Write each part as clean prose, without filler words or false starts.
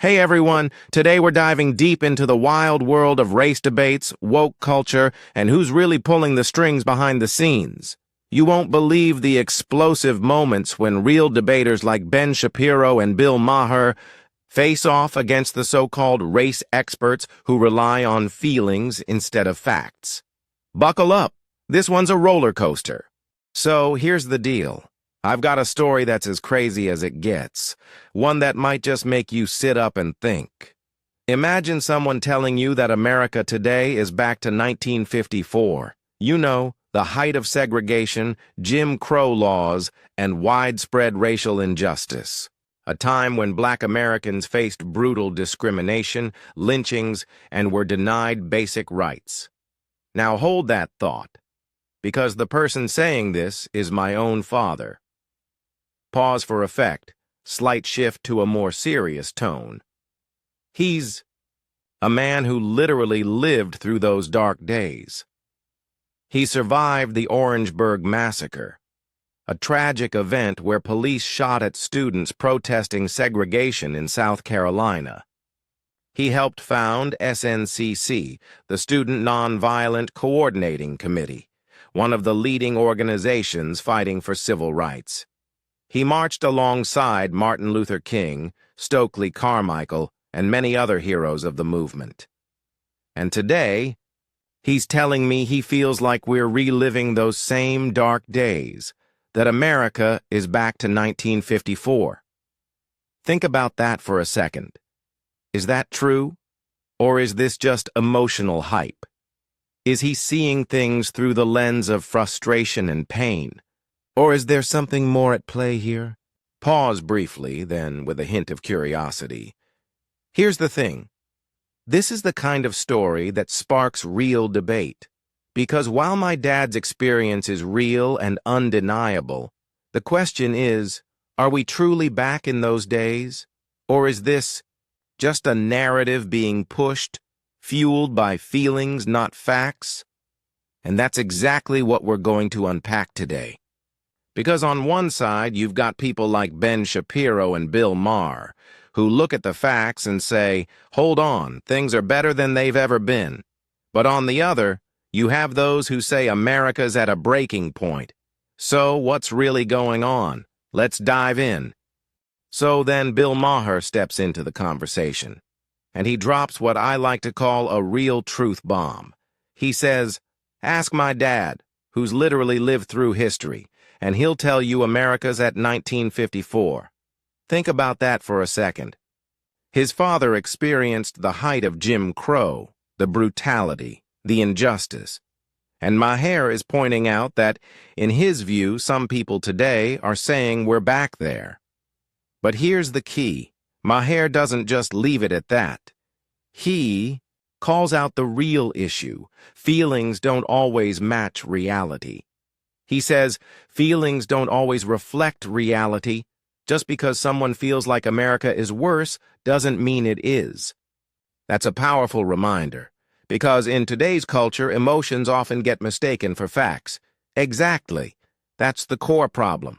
Hey everyone, today we're diving deep into the wild world of race debates, woke culture, and who's really pulling the strings behind the scenes. You won't believe the explosive moments when real debaters like Ben Shapiro and Bill Maher face off against the so-called race experts who rely on feelings instead of facts. Buckle up, this one's a roller coaster. So here's the deal. I've got a story that's as crazy as it gets, one that might just make you sit up and think. Imagine someone telling you that America today is back to 1954. You know, the height of segregation, Jim Crow laws, and widespread racial injustice. A time when Black Americans faced brutal discrimination, lynchings, and were denied basic rights. Now hold that thought, because the person saying this is my own father. Pause for effect, slight shift to a more serious tone. He's a man who literally lived through those dark days. He survived the Orangeburg Massacre, a tragic event where police shot at students protesting segregation in South Carolina. He helped found SNCC, the Student Nonviolent Coordinating Committee, one of the leading organizations fighting for civil rights. He marched alongside Martin Luther King, Stokely Carmichael, and many other heroes of the movement. And today, he's telling me he feels like we're reliving those same dark days, that America is back to 1954. Think about that for a second. Is that true? Or is this just emotional hype? Is he seeing things through the lens of frustration and pain? Or is there something more at play here? Pause briefly, then with a hint of curiosity. Here's the thing. This is the kind of story that sparks real debate. Because while my dad's experience is real and undeniable, the question is, are we truly back in those days? Or is this just a narrative being pushed, fueled by feelings, not facts? And that's exactly what we're going to unpack today. Because on one side, you've got people like Ben Shapiro and Bill Maher, who look at the facts and say, hold on, things are better than they've ever been. But on the other, you have those who say America's at a breaking point. So what's really going on? Let's dive in. So then Bill Maher steps into the conversation, and he drops what I like to call a real truth bomb. He says, ask my dad, who's literally lived through history, and he'll tell you America's at 1954. Think about that for a second. His father experienced the height of Jim Crow, the brutality, the injustice. And Maher is pointing out that, in his view, some people today are saying we're back there. But here's the key. Maher doesn't just leave it at that. He calls out the real issue. Feelings don't always match reality. He says feelings don't always reflect reality. Just because someone feels like America is worse doesn't mean it is. That's a powerful reminder, because in today's culture, emotions often get mistaken for facts. Exactly. That's the core problem.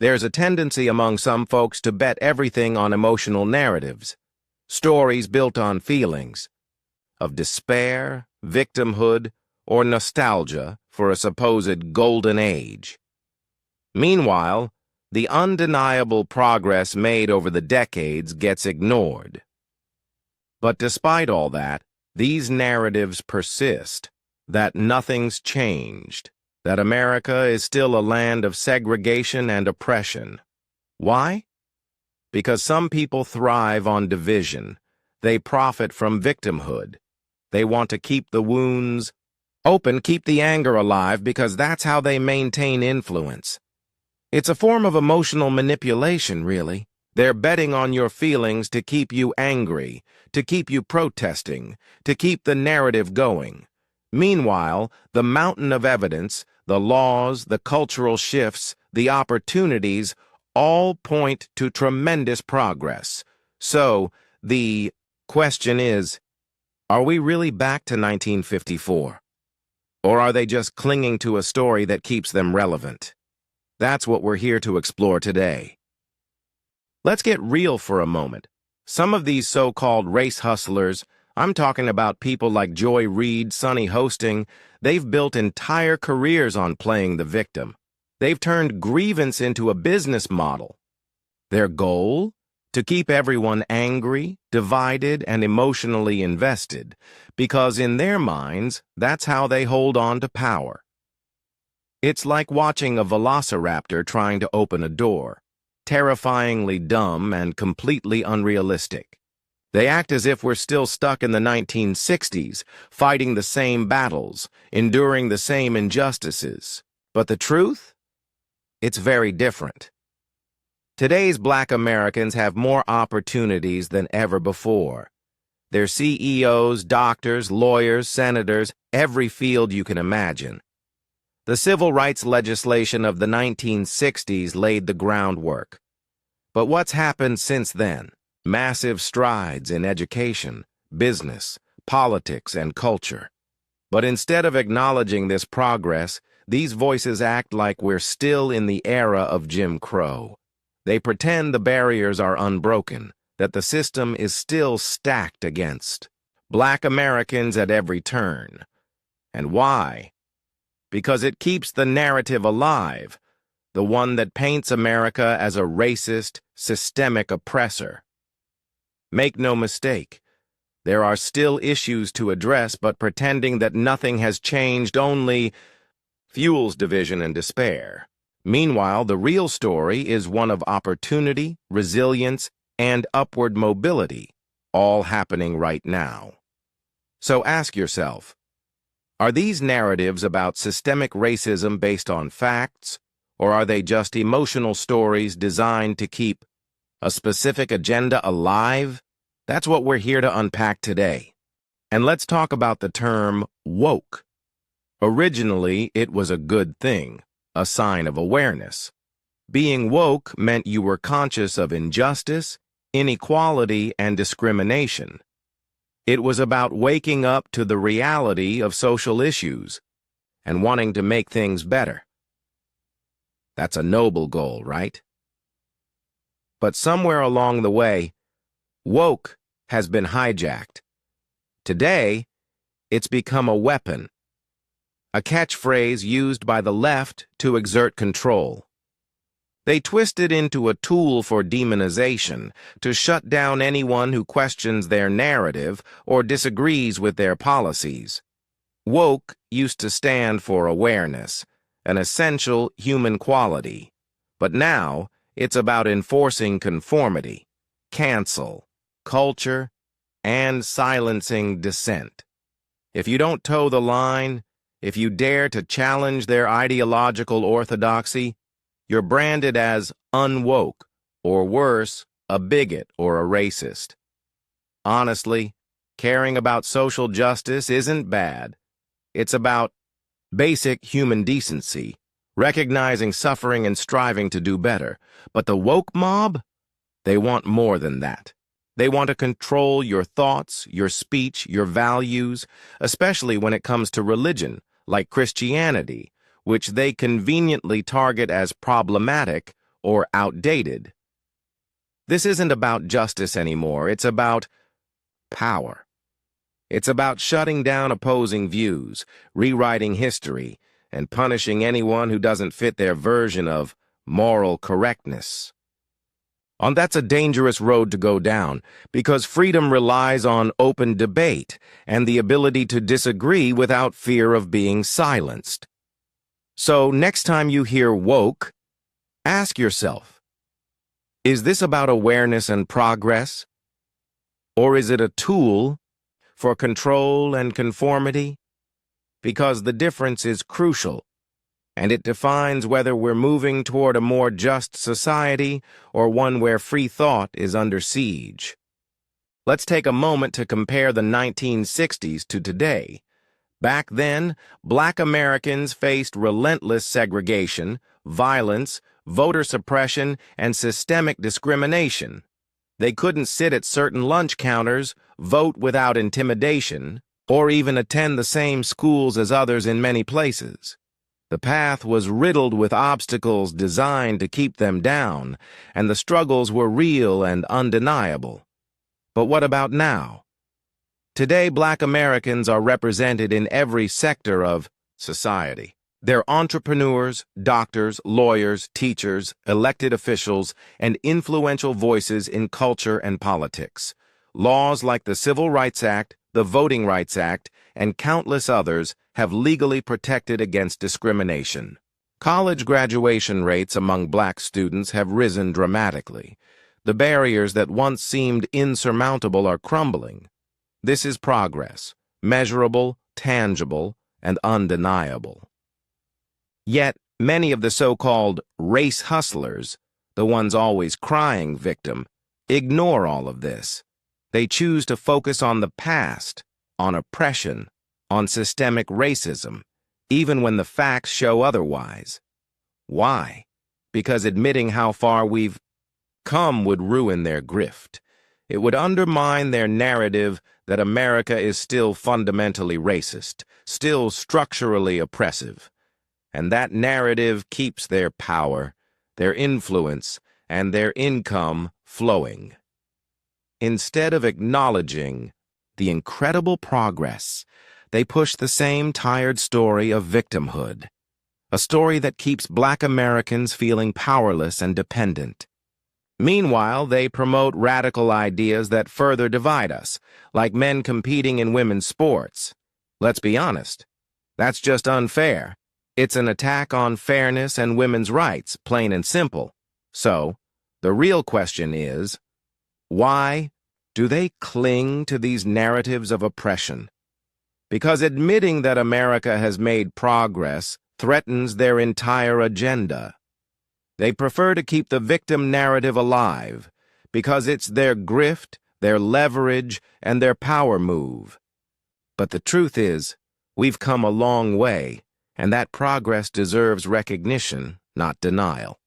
There's a tendency among some folks to bet everything on emotional narratives, stories built on feelings of despair, victimhood, or nostalgia for a supposed golden age. Meanwhile, the undeniable progress made over the decades gets ignored. But despite all that, these narratives persist, that nothing's changed, that America is still a land of segregation and oppression. Why? Because some people thrive on division. They profit from victimhood. They want to keep the wounds open, keep the anger alive, because that's how they maintain influence. It's a form of emotional manipulation, really. They're betting on your feelings to keep you angry, to keep you protesting, to keep the narrative going. Meanwhile, the mountain of evidence, the laws, the cultural shifts, the opportunities, all point to tremendous progress. So, the question is, are we really back to 1954? Or are they just clinging to a story that keeps them relevant? That's what we're here to explore today. Let's get real for a moment. Some of these so-called race hustlers, I'm talking about people like Joy Reid, Sonny Hosting, they've built entire careers on playing the victim. They've turned grievance into a business model. Their goal? To keep everyone angry, divided, and emotionally invested, because in their minds, that's how they hold on to power. It's like watching a velociraptor trying to open a door, terrifyingly dumb and completely unrealistic. They act as if we're still stuck in the 1960s, fighting the same battles, enduring the same injustices. But the truth? It's very different. Today's Black Americans have more opportunities than ever before. They're CEOs, doctors, lawyers, senators, every field you can imagine. The civil rights legislation of the 1960s laid the groundwork. But what's happened since then? Massive strides in education, business, politics, and culture. But instead of acknowledging this progress, these voices act like we're still in the era of Jim Crow. They pretend the barriers are unbroken, that the system is still stacked against Black Americans at every turn. And why? Because it keeps the narrative alive, the one that paints America as a racist, systemic oppressor. Make no mistake, there are still issues to address, but pretending that nothing has changed only fuels division and despair. Meanwhile, the real story is one of opportunity, resilience, and upward mobility, all happening right now. So ask yourself, are these narratives about systemic racism based on facts, or are they just emotional stories designed to keep a specific agenda alive? That's what we're here to unpack today. And let's talk about the term woke. Originally, it was a good thing, a sign of awareness. Being woke meant you were conscious of injustice, inequality, and discrimination. It was about waking up to the reality of social issues and wanting to make things better. That's a noble goal, right? But somewhere along the way, woke has been hijacked. Today, it's become a weapon, a catchphrase used by the left to exert control. They twist it into a tool for demonization, to shut down anyone who questions their narrative or disagrees with their policies. Woke used to stand for awareness, an essential human quality. But now, it's about enforcing conformity, cancel, culture, and silencing dissent. If you don't toe the line, if you dare to challenge their ideological orthodoxy, you're branded as unwoke, or worse, a bigot or a racist. Honestly, caring about social justice isn't bad. It's about basic human decency, recognizing suffering and striving to do better. But the woke mob? They want more than that. They want to control your thoughts, your speech, your values, especially when it comes to religion, like Christianity, which they conveniently target as problematic or outdated. This isn't about justice anymore. It's about power. It's about shutting down opposing views, rewriting history, and punishing anyone who doesn't fit their version of moral correctness. And that's a dangerous road to go down, because freedom relies on open debate and the ability to disagree without fear of being silenced. So next time you hear woke, ask yourself, is this about awareness and progress? Or is it a tool for control and conformity? Because the difference is crucial, and it defines whether we're moving toward a more just society or one where free thought is under siege. Let's take a moment to compare the 1960s to today. Back then, Black Americans faced relentless segregation, violence, voter suppression, and systemic discrimination. They couldn't sit at certain lunch counters, vote without intimidation, or even attend the same schools as others in many places. The path was riddled with obstacles designed to keep them down, and the struggles were real and undeniable. But what about now? Today, Black Americans are represented in every sector of society. They're entrepreneurs, doctors, lawyers, teachers, elected officials, and influential voices in culture and politics. Laws like the Civil Rights Act, the Voting Rights Act, and countless others have legally protected against discrimination. College graduation rates among Black students have risen dramatically. The barriers that once seemed insurmountable are crumbling. This is progress, measurable, tangible, and undeniable. Yet, many of the so-called race hustlers, the ones always crying victim, ignore all of this. They choose to focus on the past, on oppression, on systemic racism, even when the facts show otherwise. Why? Because admitting how far we've come would ruin their grift. It would undermine their narrative that America is still fundamentally racist, still structurally oppressive. And that narrative keeps their power, their influence, and their income flowing. Instead of acknowledging the incredible progress, they push the same tired story of victimhood, a story that keeps Black Americans feeling powerless and dependent. Meanwhile, they promote radical ideas that further divide us, like men competing in women's sports. Let's be honest, that's just unfair. It's an attack on fairness and women's rights, plain and simple. So, the real question is, why do they cling to these narratives of oppression? Because admitting that America has made progress threatens their entire agenda. They prefer to keep the victim narrative alive because it's their grift, their leverage, and their power move. But the truth is, we've come a long way, and that progress deserves recognition, not denial.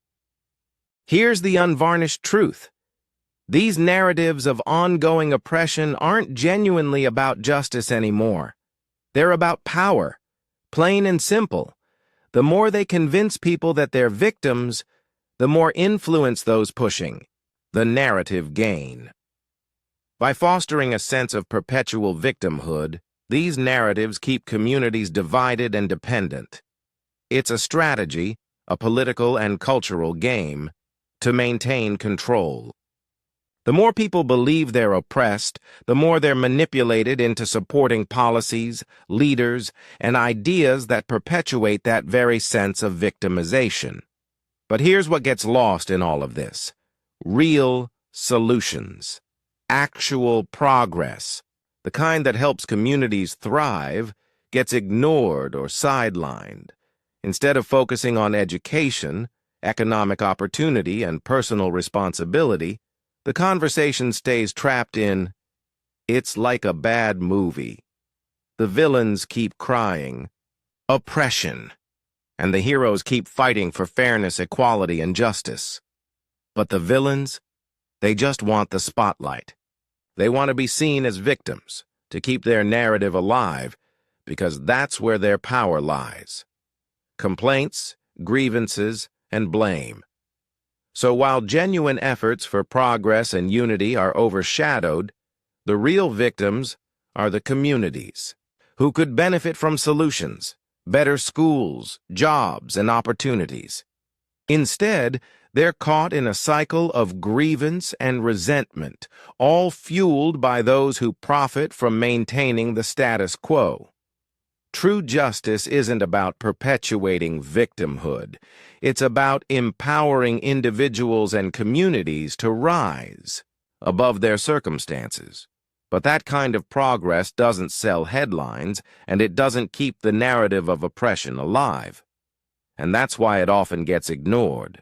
Here's the unvarnished truth. These narratives of ongoing oppression aren't genuinely about justice anymore. They're about power, plain and simple. The more they convince people that they're victims, the more influence those pushing the narrative gain. By fostering a sense of perpetual victimhood, these narratives keep communities divided and dependent. It's a strategy, a political and cultural game, to maintain control. The more people believe they're oppressed, the more they're manipulated into supporting policies, leaders, and ideas that perpetuate that very sense of victimization. But here's what gets lost in all of this. Real solutions. Actual progress. The kind that helps communities thrive gets ignored or sidelined. Instead of focusing on education, economic opportunity, and personal responsibility, the conversation stays trapped in, "It's like a bad movie." The villains keep crying, "Oppression," and the heroes keep fighting for fairness, equality, and justice. But the villains, they just want the spotlight. They want to be seen as victims, to keep their narrative alive, because that's where their power lies. Complaints, grievances, and blame. So while genuine efforts for progress and unity are overshadowed, the real victims are the communities, who could benefit from solutions, better schools, jobs, and opportunities. Instead, they're caught in a cycle of grievance and resentment, all fueled by those who profit from maintaining the status quo. True justice isn't about perpetuating victimhood. It's about empowering individuals and communities to rise above their circumstances. But that kind of progress doesn't sell headlines, and it doesn't keep the narrative of oppression alive. And that's why it often gets ignored.